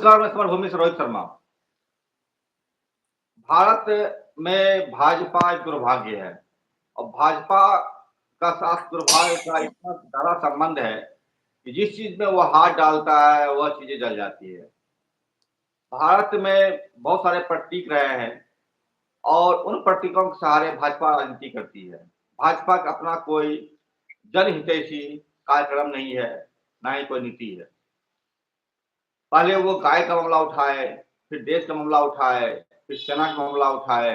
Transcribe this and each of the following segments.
नमस्कार, मैं समर भूमि से रोहित शर्मा। भारत में भाजपा एक दुर्भाग्य है और भाजपा का साथ दुर्भाग्य का इतना गहरा संबंध है कि जिस चीज़ में वो हाथ डालता है, वह चीज़ें जल जाती है। भारत में बहुत सारे प्रतीक रहे हैं और उन प्रतीकों के सहारे भाजपा राजनीति करती है। भाजपा का अपना कोई जनहितैषी कार्यक्रम नहीं है, ना ही कोई नीति है। पहले वो गाय का मामला उठाए, फिर देश का मामला उठाए, फिर सेना का मामला उठाए।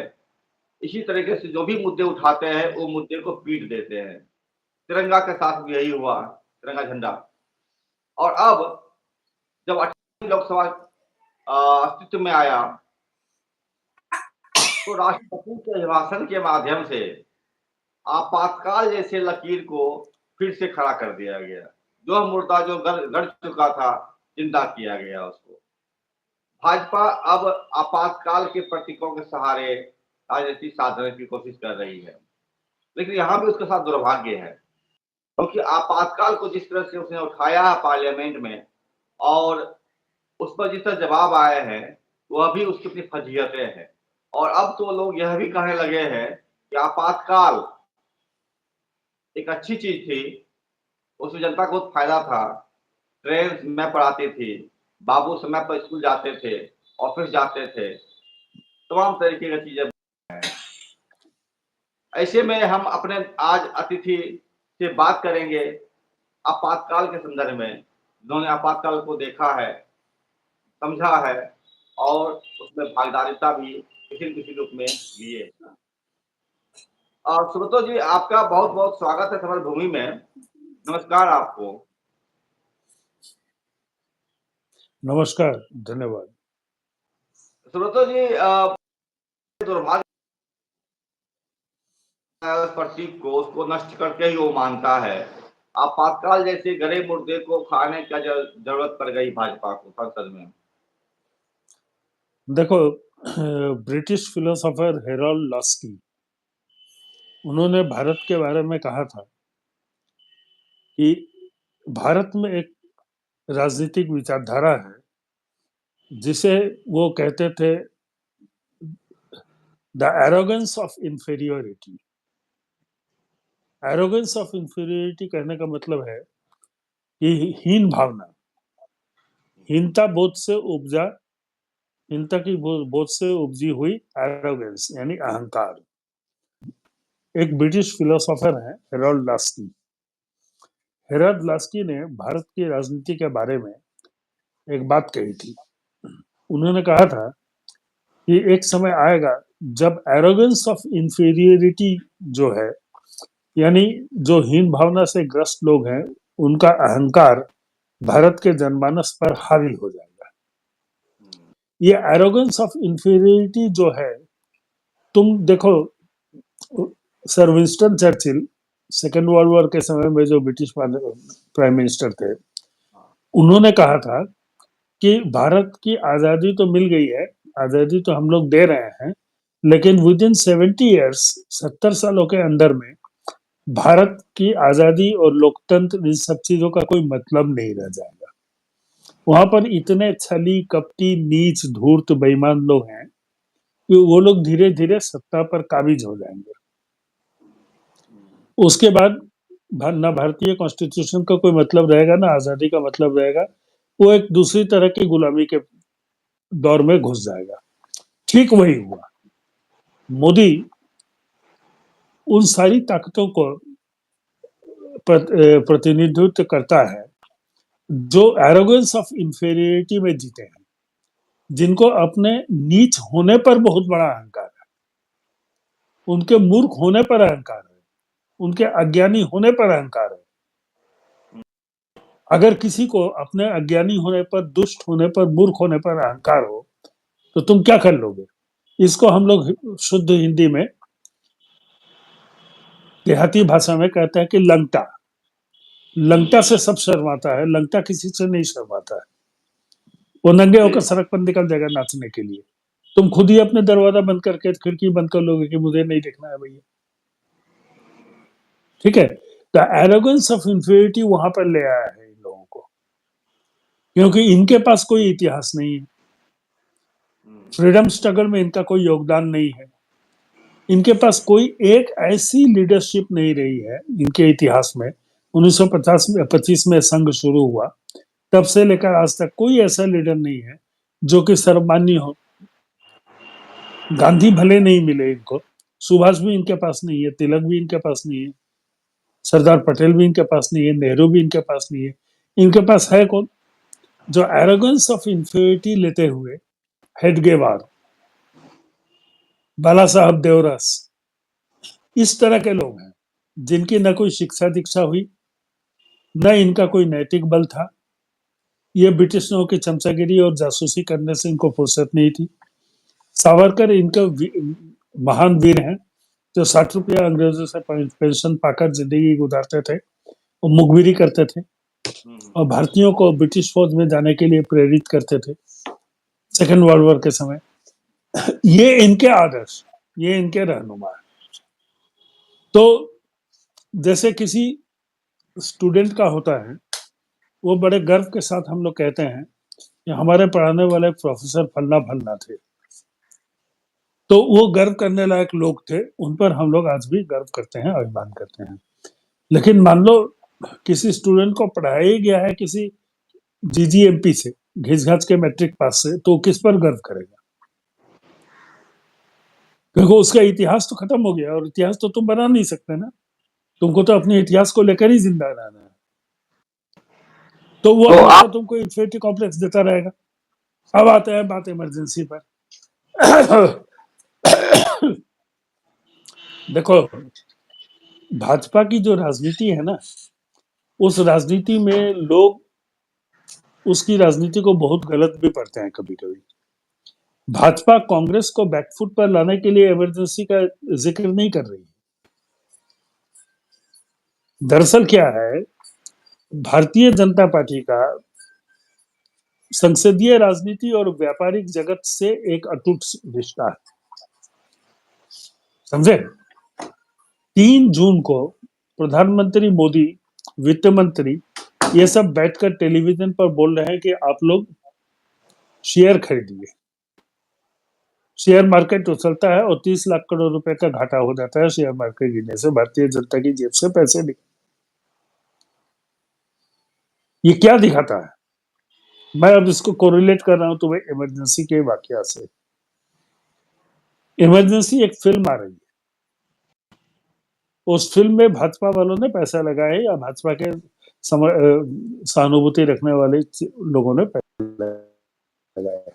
इसी तरीके से जो भी मुद्दे उठाते हैं, वो मुद्दे को पीट देते हैं। तिरंगा के साथ भी यही हुआ, तिरंगा झंडा। और अब जब 18वीं लोकसभा अस्तित्व में आया, तो राष्ट्रपति के अभिभाषण के माध्यम से आपातकाल जैसे लकीर को फिर से खड़ा कर दिया गया। जो मुर्दा जो गड़ चुका था, जिंदा किया गया उसको। भाजपा अब आपातकाल के प्रतीकों के सहारे राजनीति साधने की कोशिश कर रही है, लेकिन यहाँ भी उसके साथ दुर्भाग्य है, क्योंकि आपातकाल को जिस तरह से उसने उठाया है पार्लियामेंट में और उस पर जिस तरह जवाब आए हैं, वह भी उसकी अपनी फजीहतें हैं। और अब तो लोग यह भी कहने लगे हैं कि आपातकाल एक अच्छी चीज थी, उसमें जनता को बहुत फायदा था। ट्रेन समय पर आती थी, बाबू समय पर स्कूल जाते थे, ऑफिस जाते थे, तमाम तरीके की चीजें हैं। ऐसे में हम अपने आज अतिथि से बात करेंगे आपातकाल के संदर्भ में, जिन्होंने आपातकाल को देखा है, समझा है और उसमें भागीदारिता भी किसी न किसी रूप में ली है। सुब्रतो जी, आपका बहुत बहुत स्वागत है समर भूमि में। नमस्कार आपको। नमस्कार, धन्यवाद। सुब्रतो जी, दुर्भाग्य प्रतीक को उसको नष्ट करके ही वो मानता है। आपातकाल जैसे गड़े मुर्दे को खाने का जरूरत पड़ गई भाजपा को संसद में। देखो, ब्रिटिश फिलोसोफर हेरोल्ड लॉस्की, उन्होंने भारत के बारे में कहा था कि भारत में एक राजनीतिक विचारधारा है जिसे वो कहते थे the arrogance of inferiority. Arrogance of inferiority कहने का मतलब है कि हीन भावना, हीनता बोध से उपजा, हीनता की बोध से उपजी हुई एरोगेंस यानी अहंकार। एक ब्रिटिश फिलोसोफर है हेरोल्ड लॉस्की। हेरोल्ड लॉस्की ने भारत की राजनीति के बारे में एक बात कही थी। उन्होंने कहा था कि एक समय आएगा जब एरोगेंस ऑफ इंफीरियरिटी जो है, यानी जो हीन भावना से ग्रस्त लोग हैं, उनका अहंकार भारत के जनमानस पर हावी हो जाएगा। ये एरोगेंस ऑफ इंफीरियरिटी जो है, तुम देखो, sir Winston Churchill second world war के समय में जो ब्रिटिश प्राइम मिनिस्टर थे, उन्होंने कहा था कि भारत की आजादी तो मिल गई है, आजादी तो हम लोग दे रहे हैं, लेकिन विद इन 70 ईयर्स, 70 सालों के अंदर में भारत की आजादी और लोकतंत्र, इन सब चीजों का कोई मतलब नहीं रह जाएगा। वहां पर इतने छली कपटी नीच धूर्त बेईमान लोग हैं कि वो लोग धीरे धीरे सत्ता पर काबिज हो जाएंगे। उसके बाद ना भारतीय कॉन्स्टिट्यूशन का कोई मतलब रहेगा, ना आजादी का मतलब रहेगा। वो एक दूसरी तरह की गुलामी के दौर में घुस जाएगा। ठीक वही हुआ। मोदी उन सारी ताकतों को प्रतिनिधित्व करता है जो एरोगेंस ऑफ इंफीरियरिटी में जीते हैं, जिनको अपने नीच होने पर बहुत बड़ा अहंकार है, उनके मूर्ख होने पर अहंकार है, उनके अज्ञानी होने पर अहंकार है। अगर किसी को अपने अज्ञानी होने पर, दुष्ट होने पर, मूर्ख होने पर अहंकार हो, तो तुम क्या कर लोगे? इसको हम लोग शुद्ध हिंदी में, देहाती भाषा में कहते हैं कि लंगटा। लंगटा से सब शर्माता है, लंगटा किसी से नहीं शर्माता है। वो नंगे होकर सड़क पर निकल जाएगा नाचने के लिए। तुम खुद ही अपने दरवाजा बंद करके खिड़की बंद कर लोगे कि मुझे नहीं देखना है भैया। ठीक है, द एरोगेंस ऑफ इंफीरियरिटी वहां पर ले आया है इन लोगों को। क्योंकि इनके पास कोई इतिहास नहीं है, फ्रीडम स्ट्रगल में इनका कोई योगदान नहीं है, इनके पास कोई एक ऐसी लीडरशिप नहीं रही है इनके इतिहास में। 1925 में संघ शुरू हुआ, तब से लेकर आज तक कोई ऐसा लीडर नहीं है जो कि सर्वमान्य हो। गांधी भले नहीं मिले इनको, सुभाष भी इनके पास नहीं है, तिलक भी इनके पास नहीं है, सरदार पटेल भी इनके पास नहीं है, नेहरू भी इनके पास नहीं है। इनके पास है कौन? जो एरोगेंस ऑफ इंफीरियरिटी लेते हुए हेडगेवार, बाला साहब देवरस, इस तरह के लोग हैं जिनकी न कोई शिक्षा दीक्षा हुई, न इनका कोई नैतिक बल था। ये ब्रिटिशों की चमचागिरी और जासूसी करने से इनको फुर्सत नहीं थी। सावरकर इनके महान वीर हैं जो 60 रुपया अंग्रेजों से पेंशन पाकर जिंदगी गुजारते थे और मुखबिरी करते थे और भारतीयों को ब्रिटिश फौज में जाने के लिए प्रेरित करते थे सेकेंड वर्ल्ड वॉर के समय। ये इनके आदर्श, ये इनके रहनुमा है। तो जैसे किसी स्टूडेंट का होता है, वो बड़े गर्व के साथ हम लोग कहते हैं कि हमारे पढ़ाने वाले प्रोफेसर फलना फलना थे, तो वो गर्व करने लायक लोग थे, उन पर हम लोग आज भी गर्व करते हैं, अभिमान करते हैं। लेकिन मान लो किसी स्टूडेंट को पढ़ाया गया है किसी जीजीएमपी से, घिस घास के मैट्रिक पास से, तो किस पर गर्व करेगा? क्योंकि उसका इतिहास तो खत्म हो गया और इतिहास तो तुम बना नहीं सकते ना, तुमको तो अपने इतिहास को लेकर ही जिंदा रहना है। तो वो तो हमेशा आप तुमको इंफिनिटी कॉम्प्लेक्स देता रहेगा। अब आते हैं बात इमरजेंसी पर। देखो, भाजपा की जो राजनीति है ना, उस राजनीति में लोग उसकी राजनीति को बहुत गलत भी पढ़ते हैं कभी कभी। भाजपा कांग्रेस को बैकफुट पर लाने के लिए इमरजेंसी का जिक्र नहीं कर रही। दरअसल क्या है, भारतीय जनता पार्टी का संसदीय राजनीति और व्यापारिक जगत से एक अटूट रिश्ता है, समझे? 3 जून को प्रधानमंत्री मोदी, वित्त मंत्री, ये सब बैठकर टेलीविजन पर बोल रहे हैं कि आप लोग शेयर खरीदिए। शेयर मार्केट उछलता है और 30 लाख करोड़ रुपए का घाटा हो जाता है शेयर मार्केट गिरने से, भारतीय जनता की जेब से पैसे निकल। ये क्या दिखाता है? मैं अब इसको कोरिलेट कर रहा हूं तुम्हें इमरजेंसी के वाकया से। इमरजेंसी एक फिल्म आ रही है, उस फिल्म में भाजपा वालों ने पैसा लगाया या भाजपा के सहानुभूति रखने वाले लोगों ने पैसा लगाया।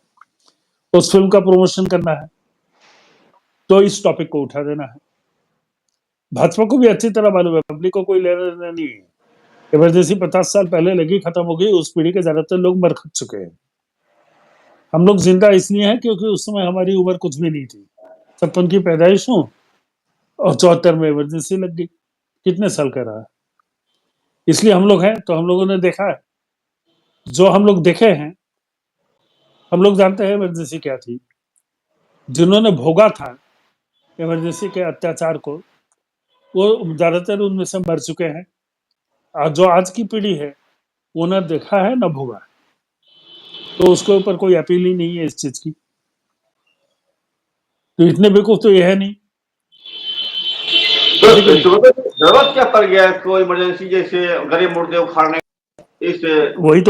उस फिल्म का प्रमोशन करना है तो इस टॉपिक को उठा देना है। भाजपा को भी अच्छी तरह मालूम है पब्लिक को कोई लेना देना नहीं है। इमरजेंसी 50 साल पहले लगी, खत्म हो गई, उस पीढ़ी के ज्यादातर लोग मर चुके हैं। हम लोग जिंदा इसलिए हैं क्योंकि उस समय हमारी उम्र कुछ भी नहीं थी। 56 की पैदाइश हूं और 74 में इमरजेंसी लग गई। कितने साल का रहा? इसलिए हम लोग हैं, तो हम लोगों ने देखा है। जो हम लोग देखे हैं, हम लोग जानते हैं इमरजेंसी क्या थी। जिन्होंने भोगा था इमरजेंसी के अत्याचार को, वो ज्यादातर उनमें से मर चुके हैं। और जो आज की पीढ़ी है, वो ना देखा है ना भोगा है, तो उसके ऊपर कोई अपील ही नहीं है इस चीज की। तो इतने बेवकूफ तो ये है नहीं। तो ठीक है नहीं? जरूरत क्या पड़ गया इसको इमरजेंसी जैसे गरीब मुर्दे उखाड़ने इस वही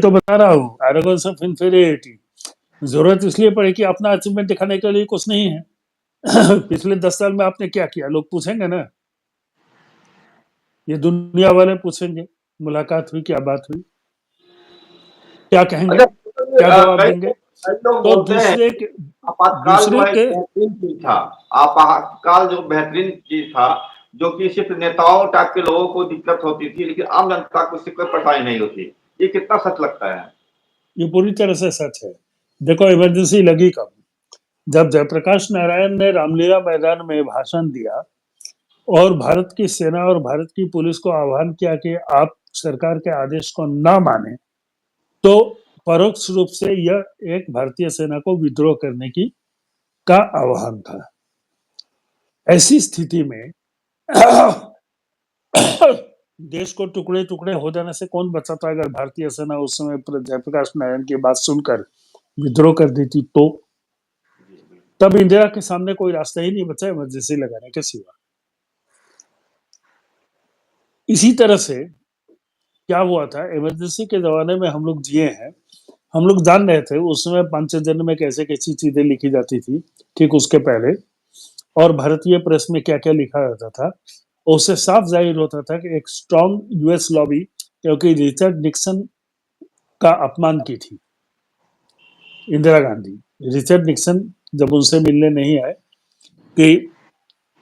तो बता रहा हूँ, एरोगेंस ऑफ इंफीरियरिटी। जरूरत इसलिए पड़ी कि अपना अचीवमेंट दिखाने के लिए कुछ नहीं है। पिछले 10 साल में आपने क्या किया, लोग पूछेंगे ना। ये दुनिया वाले पूछेंगे, मुलाकात हुई, क्या बात हुई, क्या कहेंगे, अच्छा क्या जवाब देंगे? कई लोग तो बोलते हैं आपातकाल जो दूसरे है के बेहतरीन चीज था। आपातकाल जो बेहतरीन चीज था, जो कि सिर्फ नेताओं टाइप के लोगों को दिक्कत होती थी, लेकिन आम जनता को इससे कोई परेशानी नहीं होती। ये कितना सच लगता है? ये पूरी तरह से सच है। देखो, इमरजेंसी लगी कब? जब जयप्रकाश नारायण ने रामलीला मैदान में भाषण दिया और भारत की सेना और भारत की पुलिस को आह्वान किया कि आप सरकार के आदेश को ना माने, तो परोक्ष रूप से यह एक भारतीय सेना को विद्रोह करने की का आह्वान था। ऐसी स्थिति में देश को टुकड़े टुकड़े हो जाने से कौन बचा था अगर भारतीय सेना उस समय जयप्रकाश नारायण की बात सुनकर विद्रोह कर दी थी तो जी बिल्कुल। तब इंदिरा के सामने कोई रास्ता ही नहीं बचा इमरजेंसी लगाने के सिवा। इसी तरह से क्या हुआ था इमरजेंसी के जमाने में हम लोग जिए हैं, हम लोग जान रहे थे उस समय पंचजन्य में कैसे कैसी चीजें लिखी जाती थी ठीक उसके पहले, और भारतीय प्रेस में क्या क्या लिखा जाता था। उससे साफ जाहिर होता था कि एक स्ट्रॉन्ग यूएस लॉबी, क्योंकि रिचर्ड निक्सन का अपमान की थी इंदिरा गांधी। रिचर्ड निक्सन जब उनसे मिलने नहीं आए कि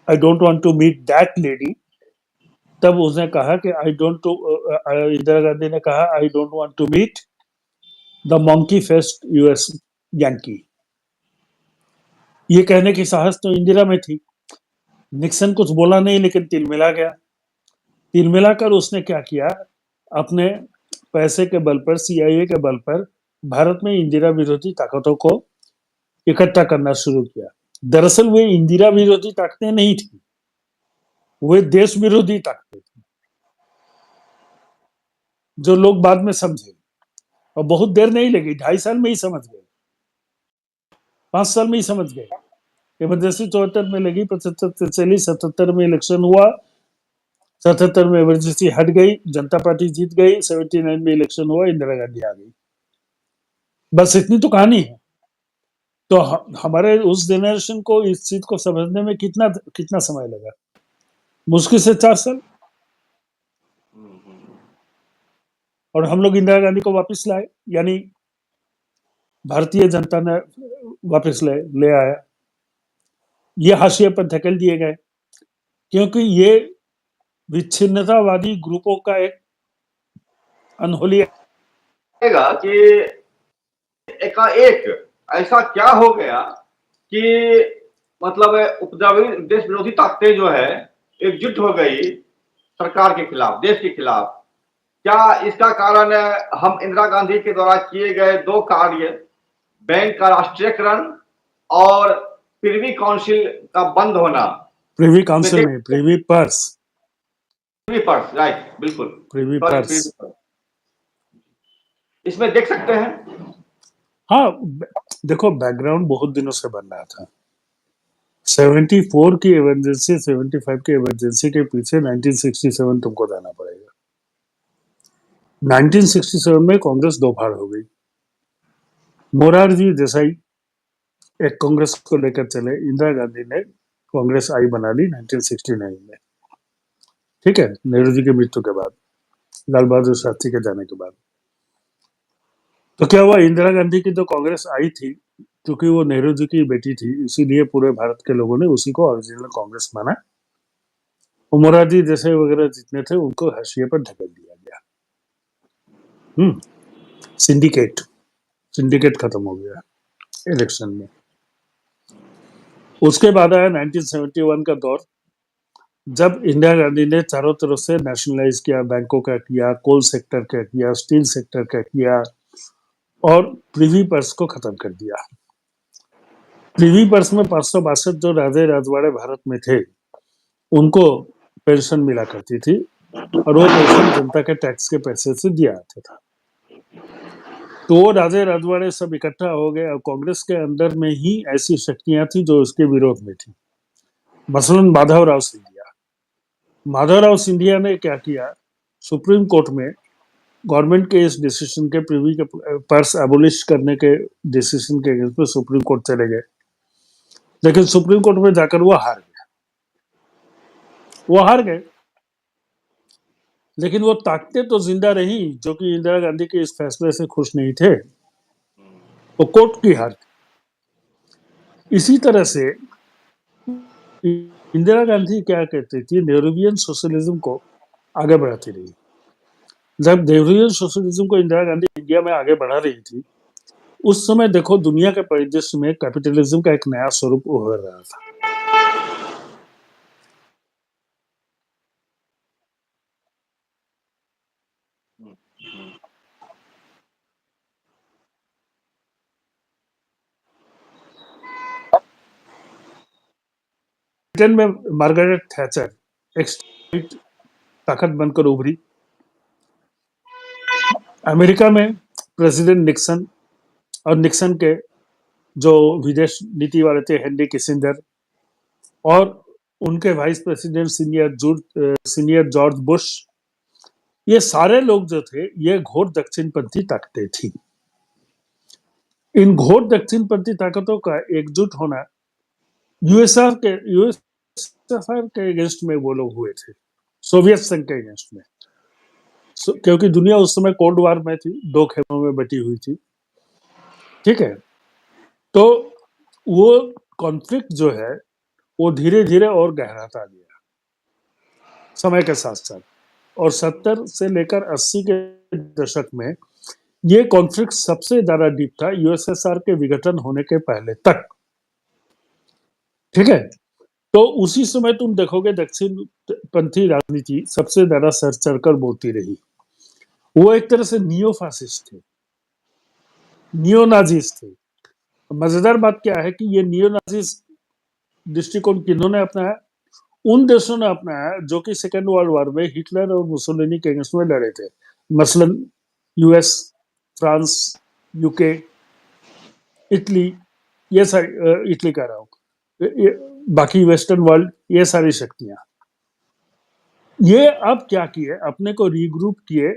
I don't want to meet that lady, तब उसने कहा कि इंदिरा गांधी ने कहा I don't want to meet the monkey faced US यानी। ये कहने की साहस तो इंदिरा में थी। निक्सन कुछ बोला नहीं लेकिन तिल मिला गया। तिल मिलाकर उसने क्या किया, अपने पैसे के बल पर, सीआईए के बल पर भारत में इंदिरा विरोधी ताकतों को इकट्ठा करना शुरू किया। दरअसल वे इंदिरा विरोधी ताकतें नहीं थी, वे देश विरोधी ताकतें थी, जो लोग बाद में समझे। और बहुत देर नहीं लगी, 2.5 साल में ही समझ गए, 5 साल में ही समझ गए। इमरजेंसी 74 में लगी, 75 से चली, 77 में इलेक्शन हुआ, 77 में इमरजेंसी हट गई, जनता पार्टी जीत गई, 79 में इलेक्शन हुआ, इंदिरा गांधी आ गई। बस इतनी तो कहानी है। तो हमारे उस जनरेशन को इस चीज को समझने में कितना कितना समय लगा, मुश्किल से 4 साल। और हम लोग इंदिरा गांधी को वापस लाए, यानी भारतीय जनता ने वापस ले आया। ये हाशिए पर धकेल दिए गए क्योंकि ये विच्छिन्नतावादी ग्रुपों का एक अनहोनी कि एकाएक ऐसा क्या हो गया कि मतलब उपद्रवी देश विरोधी ताकतें जो है एकजुट हो गई सरकार के खिलाफ, देश के खिलाफ। क्या इसका कारण हम इंदिरा गांधी के द्वारा किए गए 2 कार्य, बैंक का राष्ट्रीयकरण और प्रिवी काउंसिल का बंद होना, प्रिवी इसमें काउंसिल नहीं, privy purse, privy purse, right, बिल्कुल, privy sorry, purse. Privy purse, इसमें देख सकते हैं। हाँ, देखो बैकग्राउंड बहुत दिनों से बन रहा था। 74 की इमरजेंसी, 75 की इमरजेंसी के पीछे 1967 तुमको जाना पड़ेगा। 1967 में कांग्रेस दो फाड़ हो गई। मोरारजी देसाई एक कांग्रेस को लेकर चले, इंदिरा गांधी ने कांग्रेस आई बना ली 1969 में। ठीक है, नेहरू जी की मृत्यु के बाद, लाल बहादुर शास्त्री के जाने के बाद। तो क्या हुआ, इंदिरा गांधी की जो कांग्रेस आई थी, क्योंकि वो नेहरू जी की बेटी थी, इसीलिए पूरे भारत के लोगों ने उसी को ओरिजिनल कांग्रेस माना। मोरारजी देसाई वगैरह जितने थे उनको हाशिए पर ढकेल दिया गया। सिंडिकेट सिंडिकेट खत्म हो गया इलेक्शन में। उसके बाद आया 1971 का दौर, जब इंदिरा गांधी ने चारों तरफ से नेशनलाइज किया, बैंकों का किया, कोल सेक्टर का किया, स्टील सेक्टर का किया, और प्रिवी पर्स को खत्म कर दिया। प्रिवी पर्स में 562 जो राजे राजवाड़े भारत में थे उनको पेंशन मिला करती थी, और वो पेंशन जनता के टैक्स के पैसे से दिया जाता था। तो वो राजे राजवाड़े सब इकट्ठा हो गए, और कांग्रेस के अंदर में ही ऐसी शक्तियां थी जो उसके विरोध में थी। मसलन माधवराव सिंधिया। माधवराव सिंधिया ने क्या किया, सुप्रीम कोर्ट में गवर्नमेंट के इस डिसीजन के, प्रिवी के पर्स एबोलिश करने के डिसीजन के अगेंस्ट में सुप्रीम कोर्ट चले गए, लेकिन सुप्रीम कोर्ट में जाकर वो हार गए। लेकिन वो ताकतें तो जिंदा रही जो कि इंदिरा गांधी के इस फैसले से खुश नहीं थे, वो कोर्ट की हार थी। इसी तरह से इंदिरा गांधी क्या कहती थी, नेहरूवियन सोशलिज्म को आगे बढ़ाती रही। जब नेहरूवियन सोशलिज्म को इंदिरा गांधी इंडिया में आगे बढ़ा रही थी, उस समय देखो दुनिया के परिदृश्य में कैपिटलिज्म का एक नया स्वरूप उभर रहा था। ब्रिटेन में मार्गरेट थैचर एक ताकत बनकर उभरी। अमेरिका में प्रेसिडेंट निक्सन और निक्सन के जो विदेश नीति वाले थे हेनरी किसिंजर, और उनके vice president senior George Bush, ये सारे लोग जो थे ये घोर दक्षिणपंथी ताकतें थी। इन घोर दक्षिणपंथी ताकतों का एकजुट होना यूएसएसआर के अगेंस्ट में वो लोग हुए थे, सोवियत संघ के अगेंस्ट में। क्योंकि दुनिया उस समय कोल्ड वार में थी, दो खेमों में बटी हुई थी, ठीक है। तो वो कॉन्फ्लिक्ट जो है वो धीरे धीरे और गहराता गया समय के साथ साथ, और 70 से लेकर 80 के दशक में ये कॉन्फ्लिक्ट सबसे ज्यादा डीप था यूएसएसआर के विघटन होने के पहले तक, ठीक है। तो उसी समय तुम देखोगे दक्षिण पंथी राजनीति सबसे ज्यादा सर चढ़कर बोलती रही। वो एक तरह से नियो फासिस्ट थे, नियो नाजीज थे। मजेदार बात क्या है कि ये नियो नाजीज दृष्टिकोण किन्होंने अपनाया? उन देशों ने अपनाया जो कि सेकेंड वर्ल्ड वॉर में हिटलर और मुसोलिनी के अगेंस्ट में लड़े थे, मसलन यूएस, फ्रांस, यूके, इटली, ये सारी इटली कह रहा हूँ, बाकी वेस्टर्न वर्ल्ड, ये सारी शक्तियां ये अब क्या किए, अपने को रीग्रुप किए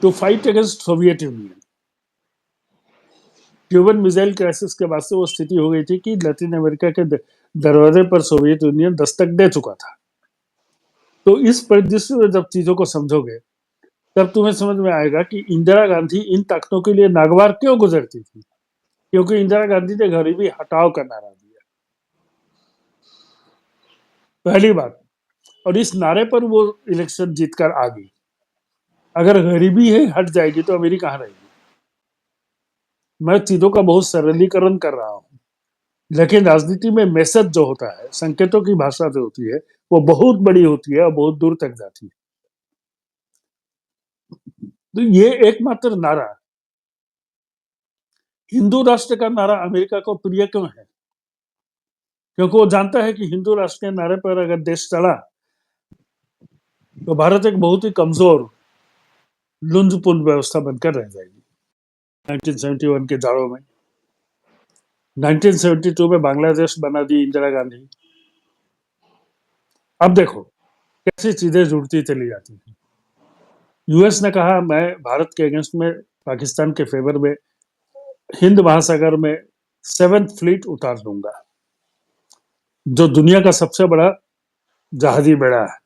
to fight against Soviet Union. Cuban missile crisis के बाद से वो स्थिति हो गई थी कि लैटिन अमेरिका के दरवाजे पर सोवियत यूनियन दस्तक दे चुका था। तो इस परिदृश्य में जब चीजों को समझोगे तब तुम्हें समझ में आएगा कि इंदिरा गांधी इन ताकतों के लिए नागवार क्यों गुजरती थी। क्योंकि इंदिरा गांधी ने गरीबी हटाओ का नारा दिया, पहली बात, और इस नारे पर वो इलेक्शन जीतकर आ गई। अगर गरीबी है हट जाएगी तो अमेरिका कहाँ रहेगी। मैं चीजों का बहुत सरलीकरण कर रहा हूँ, लेकिन राजनीति में मैसेज जो होता है, संकेतों की भाषा जो होती है, वो बहुत बड़ी होती है और बहुत दूर तक जाती है। तो ये एकमात्र नारा, हिंदू राष्ट्र का नारा अमेरिका को प्रिय क्यों है? क्योंकि वो जानता है कि हिंदू राष्ट्र के नारे पर अगर देश चला तो भारत एक बहुत ही कमजोर लुंजपुंज व्यवस्था बनकर रह जाएगी। 1971 के जाड़ों में, 1972 में बांग्लादेश बना दी इंदिरा गांधी। अब देखो कैसी चीजें जुड़ती चली जाती हैं। यूएस ने कहा मैं भारत के अगेंस्ट में, पाकिस्तान के फेवर में हिंद महासागर में 7th फ्लीट उतार दूंगा, जो दुनिया का सबसे बड़ा जहाजी बेड़ा है,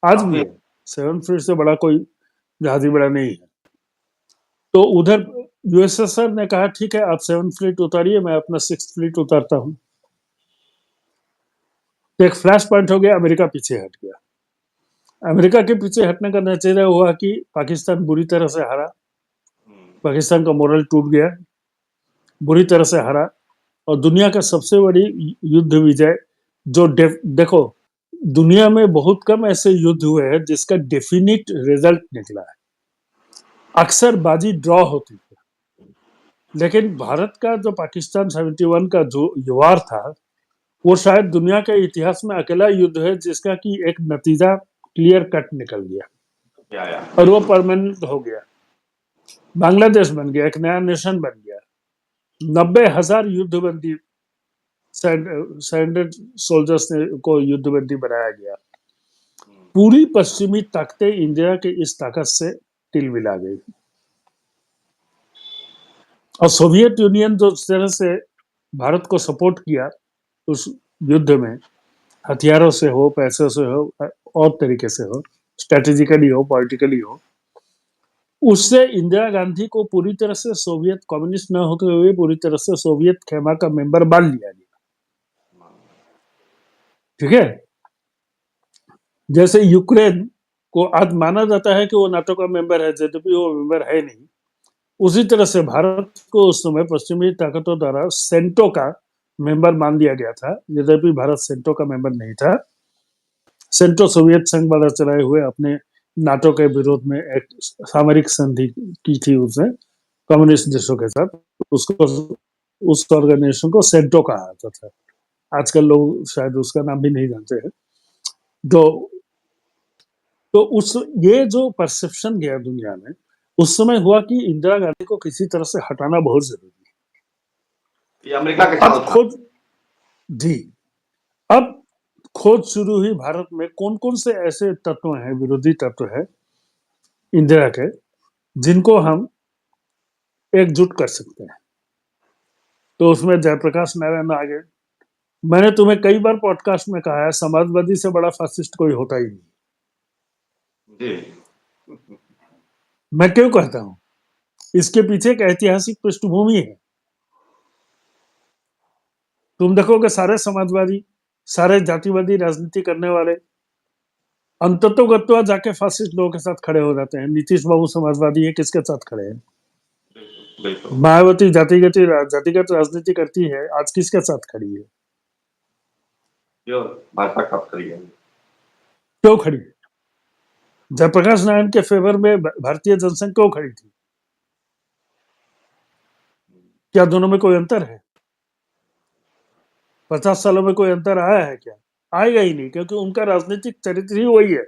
आज भी है। 7th फ्लीट से बड़ा कोई जहाजी बेड़ा नहीं है। तो उधर यूएसएसआर ने कहा ठीक है आप 7th फ्लीट उतारिए, मैं अपना 6th फ्लीट उतारता हूं। तो एक फ्लैश पॉइंट हो गया, अमेरिका पीछे हट गया। अमेरिका के पीछे हटने का नतीजा हुआ कि पाकिस्तान बुरी तरह से हारा, पाकिस्तान का मोरल टूट गया, बुरी तरह से हारा, और दुनिया का सबसे बड़ी युद्ध विजय जो देखो दुनिया में बहुत कम ऐसे युद्ध हुए हैं जिसका डेफिनिट रिजल्ट निकला है। अक्सर बाजी ड्रॉ होती है, लेकिन भारत का जो पाकिस्तान 71 का जो वार था वो शायद दुनिया के इतिहास में अकेला युद्ध है जिसका कि एक नतीजा क्लियर कट निकल गया और वो परमानेंट हो गया। बांग्लादेश बन गया, एक नया नेशन बन गया। 90,000 युद्धबंदी सैंडेड सोल्जर्स को युद्धबंदी बनाया गया। पूरी पश्चिमी ताकतें इंडिया के इस ताकत से टिलमिला गई, और सोवियत यूनियन जो तरह से भारत को सपोर्ट किया उस युद्ध में, हथियारों से हो, पैसों से हो, और तरीके से हो, स्ट्रेटेजिकली हो, पॉलिटिकली हो, उससे इंदिरा गांधी को पूरी तरह से सोवियत कम्युनिस्ट न होते हुए पूरी तरह से सोवियत खेमा का मेंबर मान लिया गया, ठीक है। जैसे यूक्रेन को आज माना जाता है कि वो नाटो का मेंबर है, यद्यपि वो मेंबर है नहीं, उसी तरह से भारत को उस समय पश्चिमी ताकतों द्वारा सेंटो का मेंबर मान दिया गया था, यद्यपि भारत सेंटो का मेंबर नहीं था। सेंटो सोवियत संघ द्वारा चलाए हुए अपने नाटो के विरोध में एक सामरिक संधि की थी उसने कम्युनिस्ट देशों के साथ, उसको उस ऑर्गेनाइजेशन को सेंटो कहा जाता था। आजकल लोग शायद उसका नाम भी नहीं जानते हैं। तो तो उस ये जो परसेप्शन गया दुनिया में, उस समय हुआ कि इंदिरा गांधी को किसी तरह से हटाना बहुत जरूरी है। ये अमेरिका के साल अब था। खोज जी अब खोज शुरू हुई भारत में, कौन कौन से ऐसे तत्व हैं, विरोधी तत्व है इंदिरा के, जिनको हम एकजुट कर सकते हैं। तो उसमें जयप्रकाश नारायण आ गए। मैंने तुम्हें कई बार पॉडकास्ट में कहा है, समाजवादी से बड़ा फासिस्ट कोई होता ही नहीं। जी। मैं क्यों कहता हूं? इसके पीछे एक ऐतिहासिक पृष्ठभूमि है। तुम देखोगे सारे समाजवादी, सारे जातिवादी राजनीति करने वाले अंततोगत्वा जाके फासिस्ट लोगों के साथ खड़े हो जाते हैं। नीतीश बाबू समाजवादी है, किसके साथ खड़े हैं? बिल्कुल। मायावती जातिगत राजनीति करती है, आज किसके साथ खड़ी है? जो भाजपा का करी है। क्यों खड़ी है? जयप्रकाश नारायण के फेवर में भारतीय जनसंघ क्यों खड़ी थी? क्या दोनों में कोई अंतर है? 50 सालों में कोई अंतर आया है क्या? आएगा ही नहीं, क्योंकि उनका राजनीतिक चरित्र ही वही है।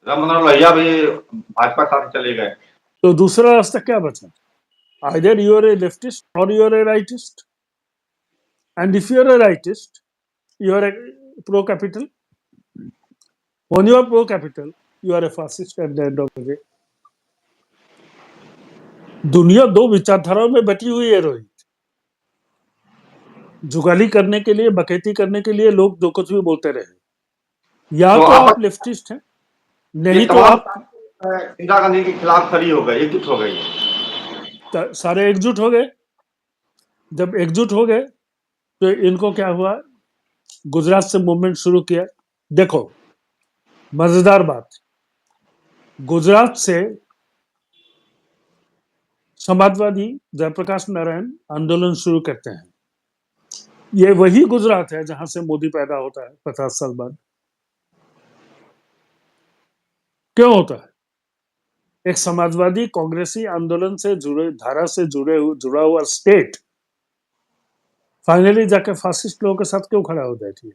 राम मनोहर लोहिया भी भाजपा के साथ चले गए। तो दूसरा रास्ता क्या बचा? Either you are a leftist or you are a rightist. And if you are a rightist, you are a pro-capital. When you are pro-capital, you are a fascist at the end of the day. दुनिया दो विचारधाराओं में बटी हुई है रोहित। जुगाली करने के लिए, बकैती करने के लिए लोग जो कुछ भी बोलते रहे। या तो आप लेफ्टिस्ट हैं, नहीं तो आप इंदिरा गांधी के खिलाफ खड़ी हो गए, एकजुट हो गई। सारे एकजुट हो गए। जब एकजुट हो गए तो इनको क्या हुआ, गुजरात से मूवमेंट शुरू किया। देखो मजेदार बात, गुजरात से समाजवादी जयप्रकाश नारायण आंदोलन शुरू करते हैं। ये वही गुजरात है जहां से मोदी पैदा होता है 50 साल बाद। क्यों होता है? एक समाजवादी कांग्रेसी आंदोलन से जुड़े, धारा से जुड़ा हुआ स्टेट फाइनली जाकर फासिस्ट लोगों के साथ क्यों खड़ा हो जाती है?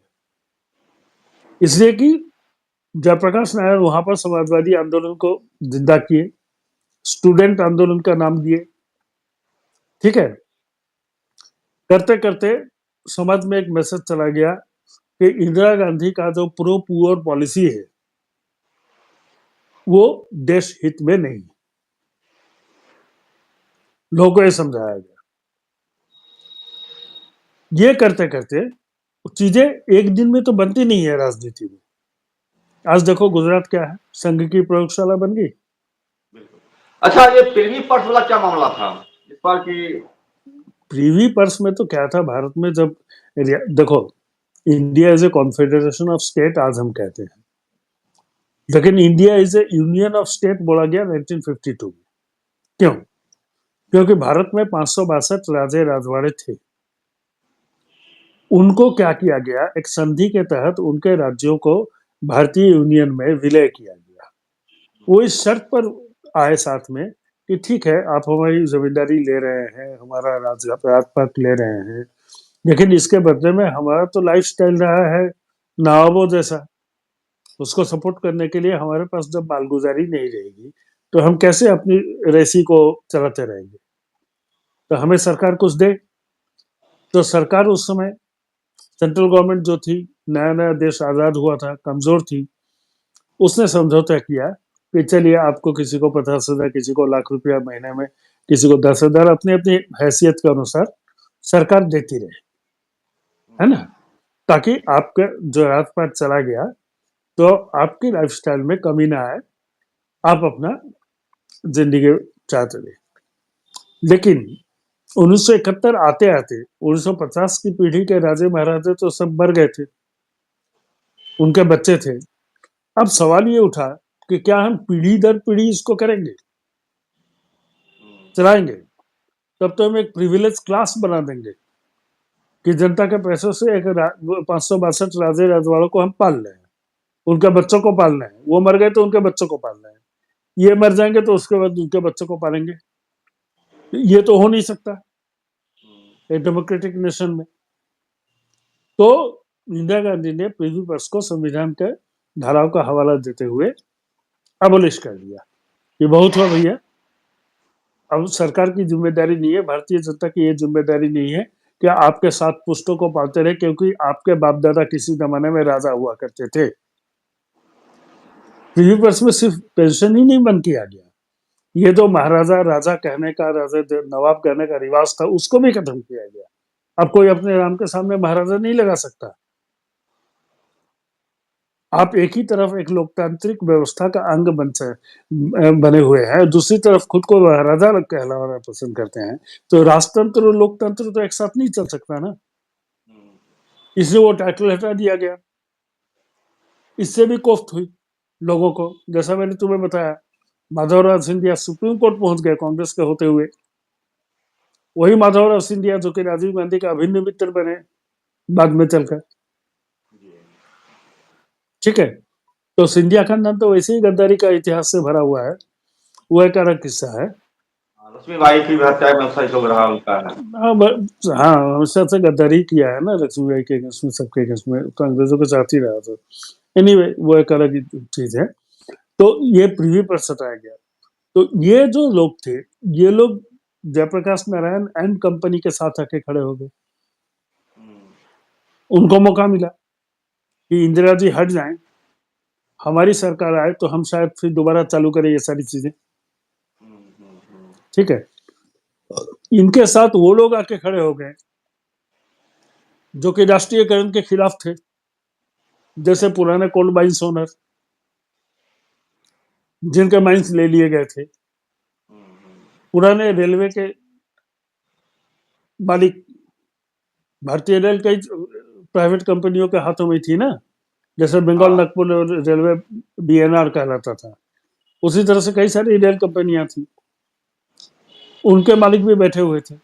इसलिए कि जयप्रकाश नारायण वहां पर समाजवादी आंदोलन को जिंदा किए, स्टूडेंट आंदोलन का नाम दिए, ठीक है। करते करते समाज में एक मैसेज चला गया कि इंदिरा गांधी का जो प्रो पुअर पॉलिसी है वो देश हित में नहीं। लोगों को ये समझाया गया। ये करते करते चीजें एक दिन में तो बनती नहीं है राजनीति में। आज देखो गुजरात क्या है, संघ की प्रयोगशाला बन गई। अच्छा, ये प्रीवी पर्स वाला क्या मामला था इस बार की? प्रीवी पर्स में तो क्या था, भारत में जब देखो India is a confederation of state आज हम कहते हैं, लेकिन India is A union of state बोला गया 1952 में। क्यों? क्योंकि भारत में 562 राजे राजवाड़े थे। उनको क्या किया गया, एक संधि के तहत उनके राज्यों को भारतीय यूनियन में विलय किया गया। वो इस शर्त पर आए साथ में कि ठीक है, आप हमारी जमींदारी ले रहे हैं, हमारा राजपाट ले रहे हैं, लेकिन इसके बदले में हमारा तो लाइफस्टाइल रहा है नवाबों जैसा। उसको सपोर्ट करने के लिए हमारे पास जब मालगुजारी नहीं रहेगी तो हम कैसे अपनी रेसी को चलाते रहेंगे? तो हमें सरकार कुछ दे। तो सरकार उस समय सेंट्रल गवर्नमेंट जो थी, नया नया देश आजाद हुआ था, कमजोर थी, उसने समझौता किया कि चलिए आपको किसी को 50,000, किसी को लाख रुपया महीने में, किसी को 10,000, अपनी अपनी हैसियत के अनुसार सरकार देती रहे, है ना, ताकि आपका जो राजपाट चला गया तो आपकी लाइफस्टाइल में कमी ना आए, आप अपना जिंदगी चाहते रहे। लेकिन 1971 आते आते 1950 की पीढ़ी के राजे महाराजे तो सब मर गए थे, उनके बच्चे थे। अब सवाल ये उठा कि क्या हम पीढ़ी दर पीढ़ी इसको करेंगे, चलाएंगे? तब तो हम एक प्रिविलेज क्लास बना देंगे कि जनता के पैसों से एक 562 राजे राजवाड़ों को हम पाल रहे हैं, उनके बच्चों को पालना है। वो मर गए तो उनके बच्चों को पालना है, ये मर जाएंगे तो उसके बाद उनके बच्चों को पालेंगे। ये तो हो नहीं सकता एक डेमोक्रेटिक नेशन में। तो इंदिरा गांधी ने प्रिवी पर्स को संविधान के धाराओं का हवाला देते हुए अबोलिश कर दिया। ये बहुत हुआ भैया। अब सरकार की जिम्मेदारी नहीं है, भारतीय जनता की ये जिम्मेदारी नहीं है कि आपके 7 पुश्तों को पालते रहे, क्योंकि आपके बाप दादा किसी जमाने में राजा हुआ करते थे। प्रिवी पर्स में सिर्फ पेंशन ही नहीं बंद किया गया, ये जो महाराजा राजा कहने का, राजा नवाब कहने का रिवाज था, उसको भी खत्म किया गया। अब कोई अपने नाम के सामने महाराजा नहीं लगा सकता। आप एक ही तरफ एक लोकतांत्रिक व्यवस्था का अंग बने हुए हैं, दूसरी तरफ खुद को महाराजा कहलाना पसंद करते हैं, तो राजतंत्र और लोकतंत्र तो एक साथ नहीं चल सकता ना। इसलिए वो टाइटल हटा दिया गया। इससे भी कोफ्त हुई लोगों को, जैसा मैंने तुम्हें बताया, माधवराव सिंधिया सुप्रीम कोर्ट पहुंच गए कांग्रेस के होते हुए। वही माधवराव सिंधिया जो कि राजीव गांधी का अभिन्न मित्र बने बाद में चलकर। ठीक है, तो सिंधिया खानदान तो वैसे ही गद्दारी का इतिहास से भरा हुआ है, वो एक अलग किस्सा है। लक्ष्मीबाई की भी हत्या में सही हो रहा उनका है। हाँ, हमेशा से गद्दारी किया है ना लक्ष्मीबाई के अगेंस्ट में, सबके अगेंस्ट में, तो अंग्रेजों के साथ ही रहा था। एनीवे, वो एक अलग चीज है। तो ये प्रिवी पर सटाया गया। तो ये जो लोग थे, ये लोग जयप्रकाश नारायण एंड कंपनी के साथ आके खड़े हो गए। उनको मौका मिला कि इंदिरा जी हट जाएं, हमारी सरकार आए तो हम शायद फिर दोबारा चालू करें ये सारी चीजें। ठीक है, इनके साथ वो लोग आके खड़े हो गए जो कि राष्ट्रीयकरण के खिलाफ थे, जैसे पुराने कोल माइंस ओनर जिनके माइंस ले लिए गए थे, पुराने रेलवे के मालिक, भारतीय रेल कई प्राइवेट कंपनियों के हाथों में थी ना, जैसे बंगाल नागपुर रेलवे बीएनआर कहलाता था, उसी तरह से कई सारी रेल कंपनियां थी, उनके मालिक भी बैठे हुए थे,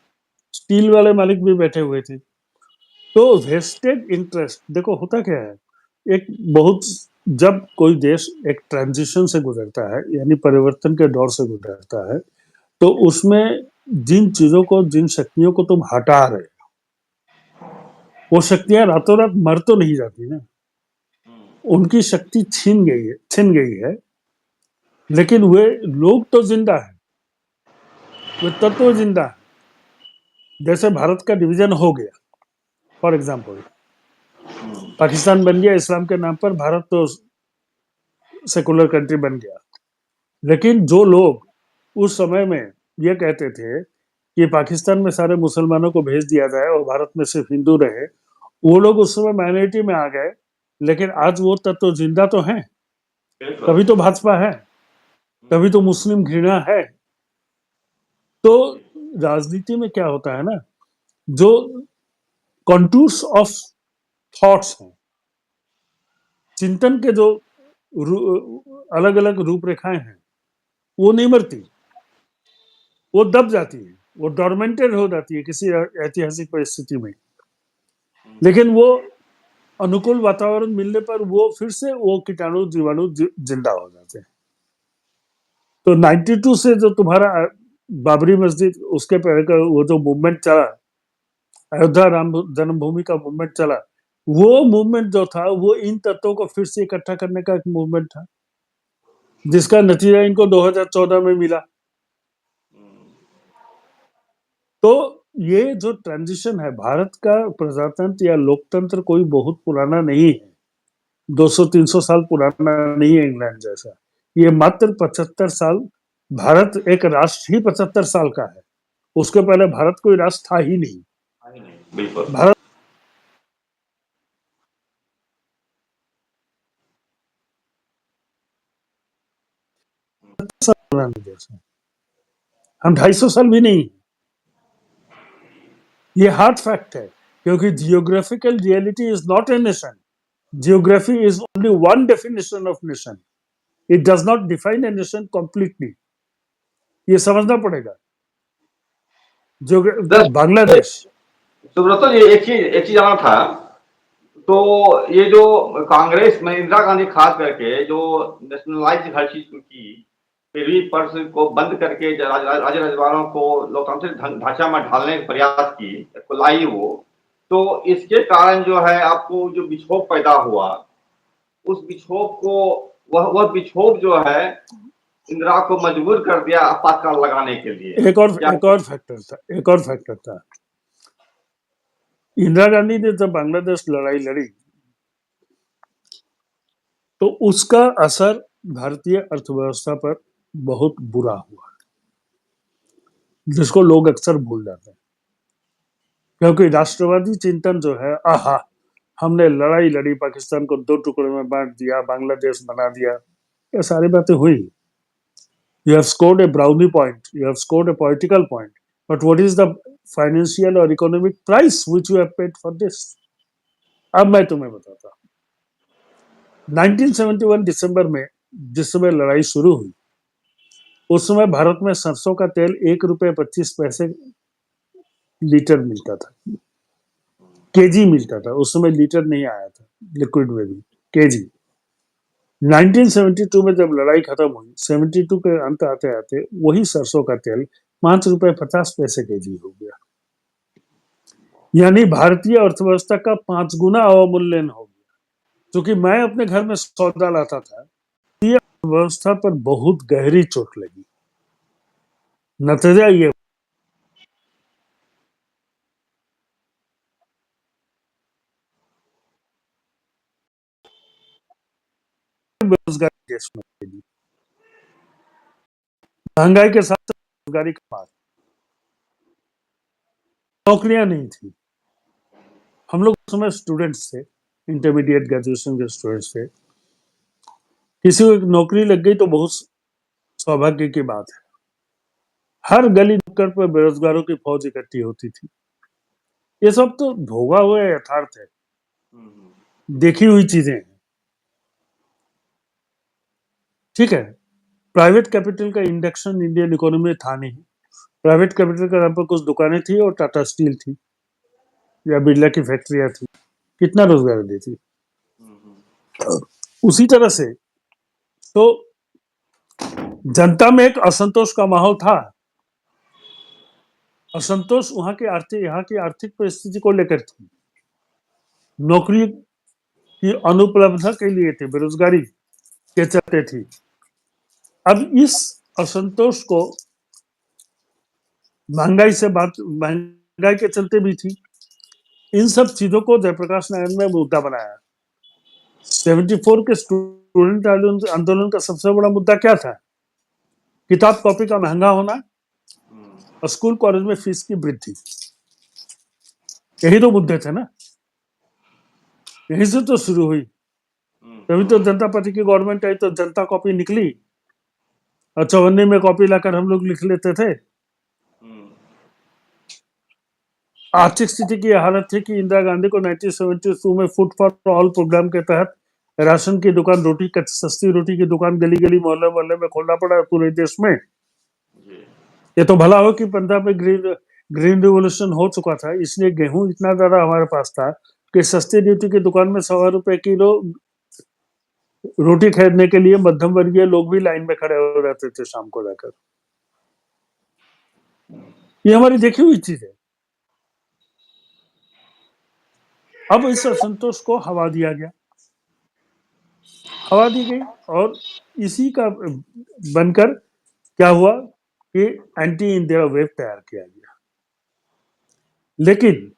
स्टील वाले मालिक भी बैठे हुए थे। तो वेस्टेड इंटरेस्ट, देखो होता क्या है, एक बहुत, जब कोई देश एक ट्रांजिशन से गुजरता है, यानी परिवर्तन के दौर से गुजरता है, तो उसमें जिन चीजों को, जिन शक्तियों को तुम हटा रहे हो, वो शक्तियां रातों रात मर तो नहीं जाती ना, उनकी शक्ति छिन गई है, लेकिन वे लोग तो जिंदा है, वे तत्व जिंदा है। जैसे भारत का डिवीजन हो गया, फॉर एग्जाम्पल, पाकिस्तान बन गया इस्लाम के नाम पर, भारत तो सेकुलर कंट्री बन गया, लेकिन जो लोग उस समय में ये कहते थे कि पाकिस्तान में सारे मुसलमानों को भेज दिया जाए और भारत में सिर्फ हिंदू रहे, वो लोग उस समय माइनॉरिटी में आ गए, लेकिन आज वो तत्व जिंदा तो हैं, तभी तो भाजपा है, तभी तो मुस्लिम घृणा है। तो राजनीति में क्या होता है ना, जो कॉन्टूर्स ऑफ थॉट्स हैं, चिंतन के जो अलग अलग रूपरेखाएं हैं, वो नहीं मरती, वो दब जाती है, वो डॉर्मेंटेड हो जाती है किसी ऐतिहासिक परिस्थिति में, लेकिन वो अनुकूल वातावरण मिलने पर वो फिर से वो कीटाणु जीवाणु जिंदा हो जाते हैं। तो 92 से जो तुम्हारा बाबरी मस्जिद, उसके पहले का वो जो मूवमेंट चला, अयोध्या राम जन्मभूमि का मूवमेंट चला, वो मूवमेंट जो था, वो इन तत्वों को फिर से इकट्ठा करने का एक मूवमेंट था, जिसका नतीजा इनको 2014 में मिला। तो ये जो ट्रांजिशन है, भारत का प्रजातंत्र या लोकतंत्र कोई बहुत पुराना नहीं है, 200-300 साल पुराना नहीं है इंग्लैंड जैसा, ये मात्र 75 साल, भारत एक राष्ट्र ही 75 साल का है, उसके पहले भारत कोई राष्ट्र था ही नहीं। भारत देश है, हम 250 साल भी नहीं, ये हार्ड फैक्ट है, क्योंकि geographical reality is not a nation, geography is only one definition of nation, it does not define a nation completely, ये समझना पड़ेगा। जो बांग्लादेश, सुब्रतो जी, एक चीज जाना था, तो ये जो कांग्रेस में इंदिरा गांधी खास करके जो नेशनलाइज हर चीज की, प्रिवी पर्स को बंद करके राज्य राजवाड़ों को लोकतांत्रिक ढांचा में ढालने का प्रयास की, लाई वो, तो इसके कारण जो है आपको जो विक्षोभ पैदा हुआ, उस विक्षोभ को वह विक्षोभ जो है इंदिरा को मजबूर कर दिया आपातकाल लगाने के लिए। एक और फैक्टर था। इंदिरा गांधी ने जब बांग्लादेश लड़ाई लड़ी तो उसका असर भारतीय अर्थव्यवस्था पर बहुत बुरा हुआ, जिसको लोग अक्सर भूल जाते हैं, क्योंकि राष्ट्रवादी चिंतन जो है, आहा हमने लड़ाई लड़ी, पाकिस्तान को 2 टुकड़ों में बांट दिया, बांग्लादेश बना दिया, ये सारी बातें हुई। You have scored a brownie point, you have scored a political point, but what is the financial or economic price which you have paid for this? अब मैं तुम्हें बताता हूँ। 1971 दिसंबर में जिस समय लड़ाई शुरू हुई, उस समय भारत में सरसों का तेल 1 रुपये 25 पैसे लीटर मिलता था, केजी मिलता था। उस समय लीटर नहीं आया था, लिक्विड में भी केजी। 1972 में जब लड़ाई खत्म हुई, 72 के अंत आते आते वही सरसों का तेल 5 रुपये 50 पैसे केजी हो गया, यानी भारतीय अर्थव्यवस्था का 5 गुना अवमूल्यन हो गया। क्योंकि मैं अपने घर में सौदा लाता था, ये अर्थव्यवस्था पर बहुत गहरी चोट लगी। नतीजा ये बेरोजगारी देश में फैली, महंगाई के साथ बेरोजगारी का मार, नौकरियां नहीं थी। हम लोग उस समय स्टूडेंट्स थे, इंटरमीडिएट ग्रेजुएशन के स्टूडेंट्स थे। किसी को एक नौकरी लग गई तो बहुत सौभाग्य की बात है। हर गली नुक्कड़ पर बेरोजगारों की फौज इकट्ठी होती थी। ये सब तो भोगा हुआ यथार्थ है, देखी हुई चीजें हैं, ठीक है। प्राइवेट कैपिटल का इंडक्शन इंडियन इकोनॉमी में था नहीं। प्राइवेट कैपिटल के नाम पर कुछ दुकानें थी और टाटा स्टील थी या बिरला की फैक्ट्रियां थी, कितना रोजगार देती। उसी तरह से तो जनता में एक असंतोष का माहौल था। असंतोष यहाँ की आर्थिक परिस्थिति को लेकर थी, नौकरी की अनुपलब्धता के लिए थे, बेरोजगारी के चलते थी। अब इस असंतोष को महंगाई के चलते भी थी। इन सब चीजों को जयप्रकाश नारायण ने मुद्दा बनाया। 74 के स्टूडेंट आंदोलन का सबसे बड़ा मुद्दा क्या था? किताब कॉपी का महंगा होना और स्कूल कॉलेज में फीस की वृद्धि। यही तो मुद्दे थे ना, यही से तो शुरू हुई। तभी तो जनता पार्टी की गवर्नमेंट आई तो जनता कॉपी निकली और 54 में कॉपी लाकर हम लोग लिख लेते थे। आर्थिक स्थिति की हालत थी कि इंदिरा गांधी को 1972 में फूड फॉर ऑल प्रोग्राम के तहत राशन की दुकान, सस्ती रोटी की दुकान गली गली मोहल्ले मोहल्ले में खोलना पड़ा पूरे देश में। ये तो भला हो कि पंजाब में ग्रीन रिवोल्यूशन हो चुका था, इसलिए गेहूं इतना ज्यादा हमारे पास था कि सस्ती रोटी की दुकान में 1.25 किलो रोटी खरीदने के लिए मध्यम वर्गीय लोग भी लाइन में खड़े हो रहते थे शाम को जाकर। ये हमारी देखी हुई चीज है। अब इस असंतोष को हवा दिया गया, हवा दी गई और इसी का बनकर क्या हुआ कि एंटी इंदिरा वेव तैयार किया गया। लेकिन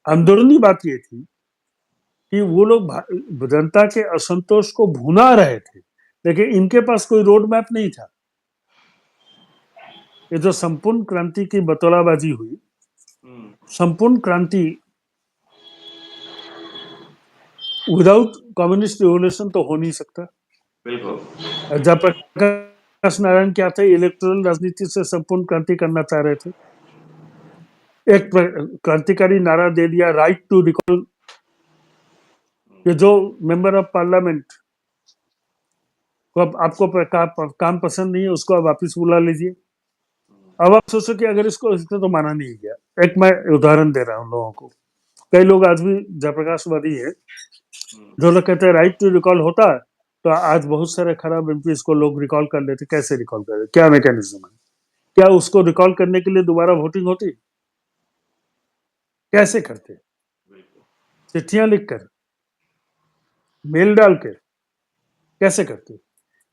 अंदरूनी बात ये थी कि वो लोग जनता के असंतोष को भुना रहे थे, लेकिन इनके पास कोई रोड मैप नहीं था। ये जो संपूर्ण क्रांति की बतौलाबाजी हुई, संपूर्ण क्रांति विदाउट कम्युनिस्ट रिवोल्यूशन तो हो नहीं सकता। बिल्कुल। जयप्रकाश नारायण क्या थे? इलेक्टोरल राजनीति से संपूर्ण क्रांति करना चाह रहे थे। एक क्रांतिकारी नारा दे दिया, राइट टू रिकॉल, कि जो मेंबर ऑफ पार्लियामेंट को आपको काम पसंद नहीं है उसको आप वापिस बुला लीजिए। अब आप सोचो कि अगर इसको तो माना नहीं गया। एक मैं उदाहरण दे रहा हूँ लोगों को, कई लोग आज भी जयप्रकाशवादी है, जो लोग कहते हैं राइट टू रिकॉल होता तो आज बहुत सारे खराब एमपीज को लोग रिकॉल कर लेते। कैसे रिकॉल कर, क्या मैकेनिज्म है? क्या उसको रिकॉल करने के लिए दोबारा वोटिंग होती? कैसे करते? चिट्ठियां लिखकर, मेल डाल के, कैसे करते?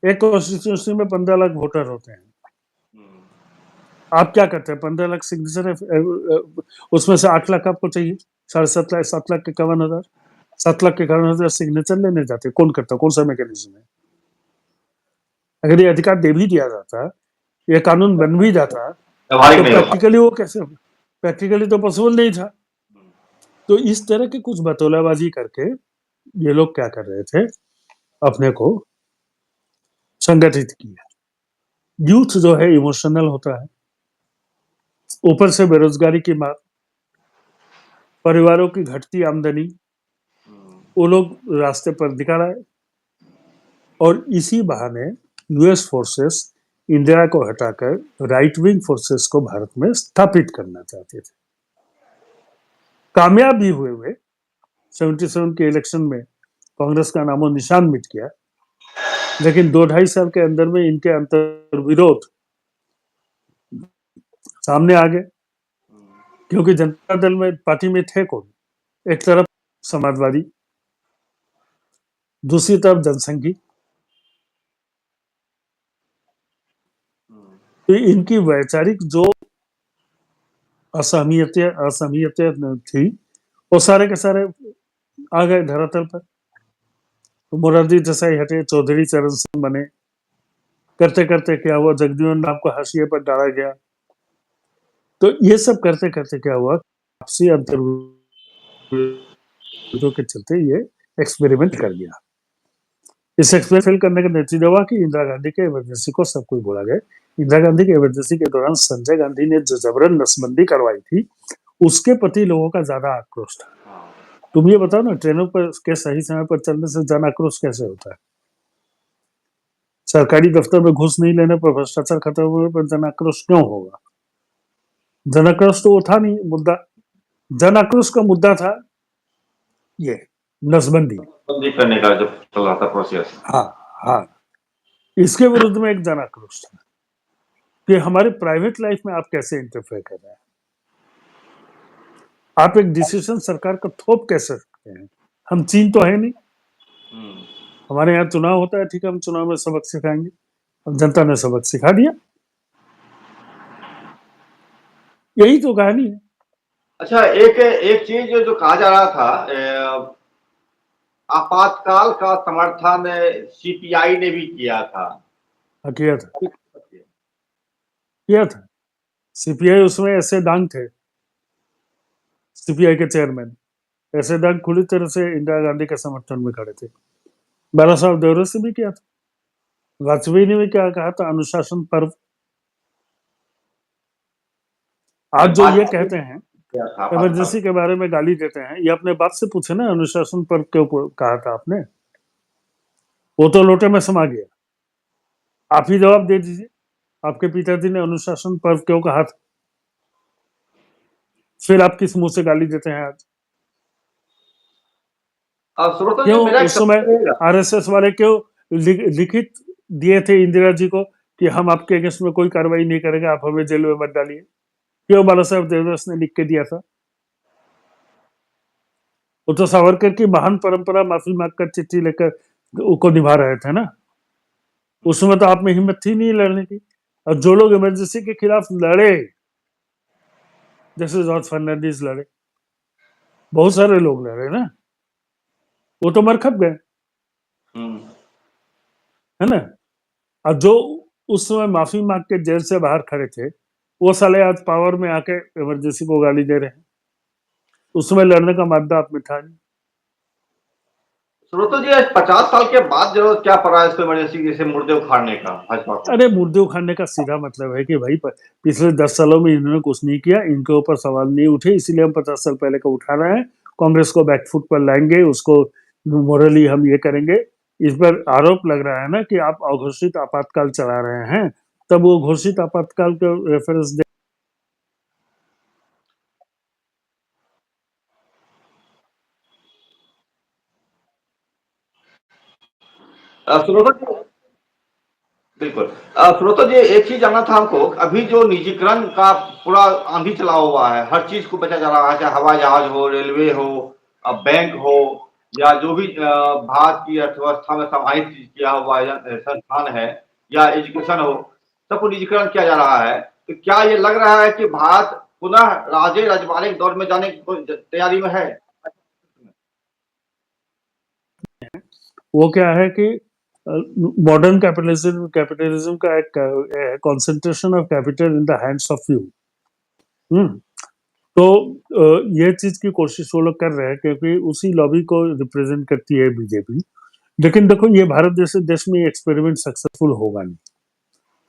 एक कॉन्स्टिट्यूंसी में 15 लाख वोटर होते हैं। आप क्या करते हैं? 15 लाख सिग्नेचर उसमें से 8 लाख आपको चाहिए, 7.5 लाख के 51,000, 7 लाख के 51,000 सिग्नेचर लेने जाते। कौन करता? कौन सा मैकेनिज्म है? अगर ये अधिकार दे भी दिया जाता, ये कानून बन भी जाता, तो प्रैक्टिकली वो कैसे? प्रैक्टिकली तो पॉसिबल नहीं था। तो इस तरह की कुछ बतौलाबाजी करके ये लोग क्या कर रहे थे, अपने को संगठित किया। यूथ जो है इमोशनल होता है, ऊपर से बेरोजगारी की मार, परिवारों की घटती आमदनी, वो लोग रास्ते पर दिखा रहा है। और इसी बहाने यूएस फोर्सेस इंडिया को हटाकर राइट विंग फोर्सेस को भारत में स्थापित करना चाहते थे। कामयाब भी हुए 77 के इलेक्शन में कांग्रेस का नामो निशान मिट गया, लेकिन 2-2.5 साल के अंदर में इनके अंतर विरोध सामने आ गए, क्योंकि जनता दल में पार्टी में थे कौन? एक तरफ समाजवादी, दूसरी तरफ जनसंघी। तो इनकी वैचारिक जो असहमियत थी, वो सारे के सारे आ गए धरातल पर। तो मोरारजी देसाई हटे, चौधरी चरण सिंह बने, करते करते क्या हुआ, जगजीवन राम को हाशिए पर डाला गया। तो ये सब करते करते क्या हुआ, आपसी अंतर्विरोधों के चलते ये एक्सपेरिमेंट कर गया। इस एक्सपेरिमेंट फेल करने का नतीजा हुआ कि इंदिरा गांधी के इमरजेंसी को सब कुछ बोला गया। इंदिरा गांधी के इमरजेंसी के दौरान संजय गांधी ने जो जबरन नसबंदी करवाई थी, उसके प्रति लोगों का ज्यादा आक्रोश था। तुम ये बताओ ना, ट्रेनों पर के सही समय पर चलने से जन आक्रोश कैसे होता है? सरकारी दफ्तर में घूस नहीं लेने पर, भ्रष्टाचार खत्म होने पर जन आक्रोश क्यों होगा? जन आक्रोश तो वो था नहीं मुद्दा। जन आक्रोश का मुद्दा था ये नसबंदी करने का जो चल रहा था प्रोसेस। हाँ, इसके विरुद्ध में एक जन आक्रोश था कि हमारे प्राइवेट लाइफ में आप कैसे इंटरफेयर कर रहे हैं, आप एक डिसीजन सरकार का थोप कैसे सकते हैं? हम चीन तो है नहीं, हमारे यहाँ चुनाव होता है, ठीक है, हम चुनाव में सबक सिखाएंगे। अब जनता ने सबक सिखा दिया, यही तो कहानी है। अच्छा, एक चीज जो कहा जा रहा था, आपातकाल का समर्थन सीपीआई ने भी किया था। किया था। सीपीआई उसमें ऐसे डांग थे, सीपीआई के चेयरमैन ऐसे डांग खुली तरह से इंदिरा गांधी के समर्थन में खड़े थे। बाला साहब देवरे से भी किया था, वाजपेयी ने भी क्या कहा था, अनुशासन पर्व। आज जो ये कहते हैं इमरजेंसी के बारे में गाली देते हैं, ये अपने बात से पूछे ना, अनुशासन पर्व क्यों कहा था आपने? वो तो लोटे में समा गया, आप ही जवाब दे दीजिए, आपके पिताजी ने अनुशासन पर्व क्यों कहा था? फिर आप किस मुंह से गाली देते हैं आज? क्यों उस समय आरएसएस वाले क्यों लिखित दिए थे इंदिरा जी को कि हम आपके अगेंस्ट में कोई कार्रवाई नहीं करेंगे, आप हमें जेल में मत डालिए? क्यों बाला साहब देवदास ने लिख के दिया था? वो तो सावरकर की महान परंपरा माफी मांगकर चिट्ठी लेकर उसको निभा रहे थे ना। उसमें तो आप में हिम्मत थी नहीं लड़ने की। और जो लोग इमरजेंसी के खिलाफ लड़े, जैसे जॉर्ज फर्नांडिस लड़े, बहुत सारे लोग लड़े ना, वो तो मर खप गए, है ना। और जो उस समय माफी मांग के जेल से बाहर खड़े थे, वो साले आज पावर में आके इमरजेंसी को गाली दे रहे हैं। उस समय लड़ने का मादा आप में था नहीं। श्रोतो जी, 50 साल के बाद जरूरत क्या पड़ा है इसको इमरजेंसी जैसे मुर्दे उखाड़ने का? अरे मुर्दे उखाड़ने का सीधा मतलब है कि भाई पिछले 10 सालों में इन्होंने कुछ नहीं किया, इनके ऊपर सवाल नहीं उठे, इसीलिए हम 50 साल पहले का उठा रहे हैं। कांग्रेस को बैकफुट पर लाएंगे, उसको मोरली हम ये करेंगे। इस पर आरोप लग रहा है ना कि आप अघोषित आपातकाल चला रहे हैं, तब वो घोषित आपातकाल का रेफरेंस बिल्कुल। श्रोता जी, एक चीज जानना था हमको, अभी जो निजीकरण का पूरा आंधी चला हुआ है, हर चीज को बेचा जा रहा है, चाहे हवाई जहाज हो, रेलवे हो, बैंक हो, या जो भी भारत की अर्थव्यवस्था में समाहित किया हुआ संस्थान है या एजुकेशन हो, सबको निजीकरण किया जा रहा है। तो क्या ये लग रहा है कि भारत पुनः राजे रजवाड़े के दौर में जाने की तैयारी में है? वो क्या है कि मॉडर्न कैपिटलिज्म कैपिटलिज्म का एक concentration of capital in the hands of few. तो ये चीज की कोशिश वो लोग कर रहे हैं क्योंकि उसी लॉबी को रिप्रेजेंट करती है बीजेपी। लेकिन देखो ये भारत जैसे देश में एक्सपेरिमेंट सक्सेसफुल होगा नहीं।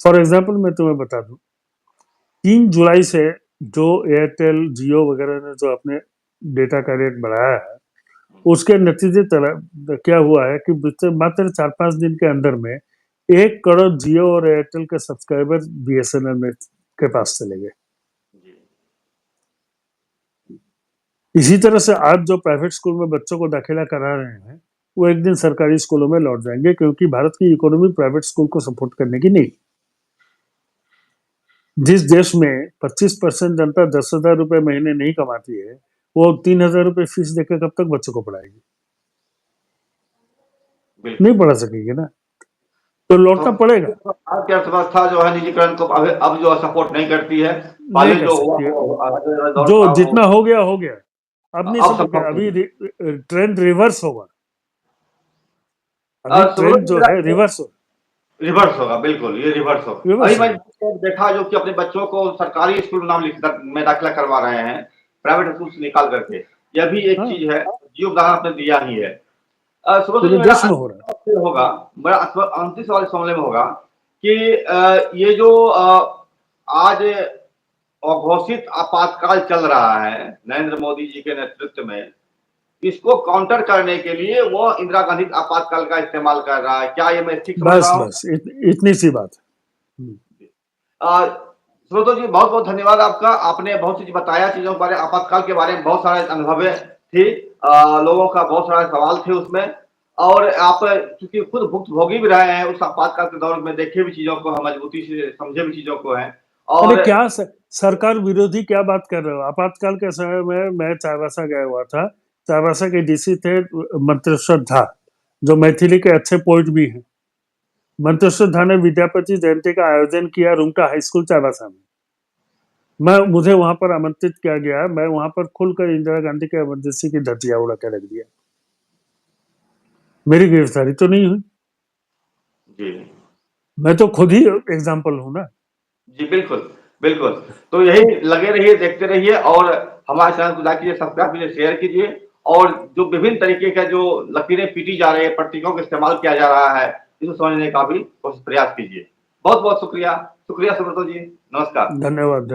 फॉर एग्जाम्पल मैं तुम्हें बता दूं, 3 जुलाई से जो एयरटेल जियो वगैरह ने जो अपने डेटा का रेट बढ़ाया है, उसके नतीजे क्या हुआ है कि मात्र 4-5 दिन के अंदर में 1 करोड़ जियो और एयरटेल के सब्सक्राइबर बीएसएनएल में के पास चले गए। इसी तरह से आज जो प्राइवेट स्कूल में बच्चों को दाखिला करा रहे हैं, वो एक दिन सरकारी स्कूलों में लौट जाएंगे, क्योंकि भारत की इकोनॉमी प्राइवेट स्कूल को सपोर्ट करने की नहीं। जिस देश में 25% जनता 10,000 रुपए महीने नहीं कमाती है, वो 3,000 रुपए फीस देकर कब तक बच्चों को पढ़ाएगी? नहीं पढ़ा सकेगी ना, तो लौटना पड़ेगा। भारत की अर्थव्यवस्था जो है निजीकरण को अब जो सपोर्ट नहीं करती है। नहीं कर सकती है। जो जितना हो गया अब नहीं सपोर्ट। अभी ट्रेंड रिवर्स होगा। अभी ट्रेंड जो है रिवर्स होगा। बिल्कुल ये रिवर्स होगा। अभी मैंने देखा जो कि अपने बच्चों को सरकारी स्कूल में दाखिला करवा रहे हैं प्राइवेट स्कूल से निकाल करके। यह भी एक चीज है जो उदाहरण आपने दिया ही है। देश में हो रहा है। होगा मेरा अंतिम सवाल इस मामले में होगा कि ये जो आज अघोषित आपातकाल चल रहा है नरेंद्र मोदी जी के नेतृत्व में, इसको काउंटर करने के लिए वो इंदिरा गांधी आपातकाल का इस्तेमाल कर रहा है। क्या ये मैं ठीक समझ रहा हूं? बस इतनी सी बात। श्रोतो जी बहुत बहुत धन्यवाद आपका। आपने बहुत चीज बताया, चीजों के बारे में, आपातकाल के बारे में बहुत सारे अनुभव थी। लोगों का बहुत सारे सवाल थे उसमें, और आप चूंकि खुद भुक्तभोगी भी रहे हैं उस आपातकाल के दौर में, देखे भी चीजों को, मजबूती से समझे भी चीजों को है। और क्या सरकार विरोधी क्या बात कर रहे हो? आपातकाल के समय में मैं चाईबासा गया हुआ था। चाईबासा के डीसी थे मंत्रेश्वर झा, जो मैथिली के अच्छे पोइट भी हैं। मंत्रेश्वर झा ने विद्यापति जयंती का आयोजन किया रूमटा हाई स्कूल चाईबासा में। मुझे वहां पर आमंत्रित किया गया। मैं वहां पर खुलकर इंदिरा गांधी के इमरजेंसी की धज्जियां उड़ा के रख दिया। मेरी गिरफ्तारी तो नहीं हुई जी। मैं तो खुद ही एग्जाम्पल हूं ना। जी बिल्कुल बिल्कुल। तो यही लगे रहिए, देखते रहिए, और हमारे चैनल को लाइक कीजिए, सब्सक्राइब कीजिए, शेयर कीजिए। और जो विभिन्न तरीके का जो लकीरें पीटी जा रही है, प्रतीकों का इस्तेमाल किया जा रहा है, इसको समझने का भी प्रयास कीजिए। बहुत बहुत शुक्रिया। शुक्रिया सुब्रतो जी, नमस्कार। धन्यवाद।